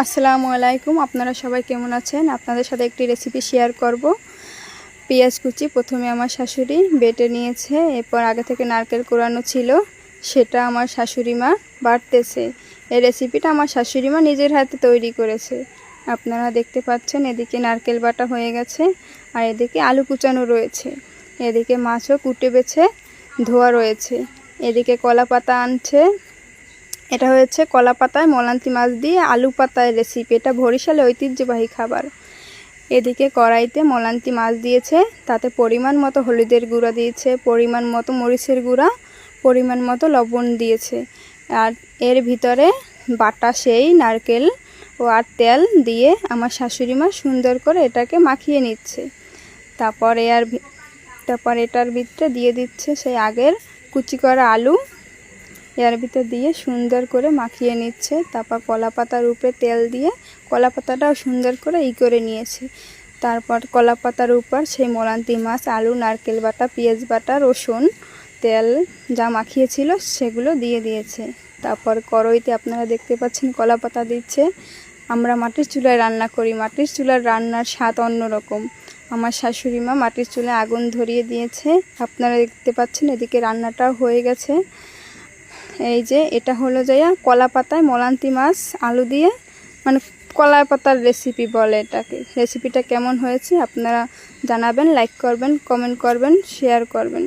আসসালামু আলাইকুম। আপনারা সবাই কেমন আছেন? আপনাদের সাথে একটি রেসিপি শেয়ার করব। পেঁয়াজ কুচি প্রথমে আমার শাশুড়ি বেটে নিয়েছে, এরপর আগে থেকে নারকেল কোরানো ছিল, সেটা আমার শাশুড়ি মা বাটতেছে। এই রেসিপিটা আমার শাশুড়ি মা নিজের হাতে তৈরি করেছে। আপনারা দেখতে পাচ্ছেন এদিকে নারকেল বাটা হয়ে গেছে, আর এদিকে আলু কুচানো রয়েছে। এদিকে মাছও কুটে বেছে ধোয়া রয়েছে। এদিকে কলা পাতা আনছে। এটা হচ্ছে কলা পাতায় মলান্তি মাছ দিয়ে আলু পাতায় রেসিপি। এটা বরিশালে ঐতিহ্যবাহী খাবার। এদিকে কড়াইতে মলান্তি মাছ দিয়েছে, তাতে পরিমাণ মতো হলুদের গুঁড়া দিয়েছে, পরিমাণ মতো মরিচের গুঁড়া, পরিমাণ মতো লবণ দিয়েছে। আর এর ভিতরে বাটা সেই নারকেল আর তেল দিয়ে আমার শাশুড়ি মা সুন্দর করে এটাকে মাখিয়ে নিচ্ছে। তারপর এটার ভিতরে দিয়ে দিচ্ছে সেই আগের কুচি করা আলু, এর ভিতর দিয়ে সুন্দর করে মাখিয়ে নিচ্ছে। তারপর কলা পাতার উপরে তেল দিয়ে কলা পাতাটাও সুন্দর করে করে নিয়েছে। তারপর কলা পাতার উপর সেই মলান্তি মাছ, আলু, নারকেল বাটা, পেঁয়াজ বাটা, রসুন, তেল যা মাখিয়েছিল সেগুলো দিয়ে দিয়েছে। তারপর কড়াইতে আপনারা দেখতে পাচ্ছেন কলা পাতা দিচ্ছে। আমরা মাটির চুলায় রান্না করি, মাটির চুলার রান্নার স্বাদ অন্যরকম। আমার শাশুড়ি মা মাটির চুলায় আগুন ধরিয়ে দিয়েছে। আপনারা দেখতে পাচ্ছেন এদিকে রান্নাটাও হয়ে গেছে। এই যে এটা হলো যাইয়া কলা পাতায় মলান্তি মাছ আলু দিয়ে, মানে কলা পাতার রেসিপি বলে এটাকে। রেসিপিটা কেমন হয়েছে আপনারা জানাবেন, লাইক করবেন, কমেন্ট করবেন, শেয়ার করবেন।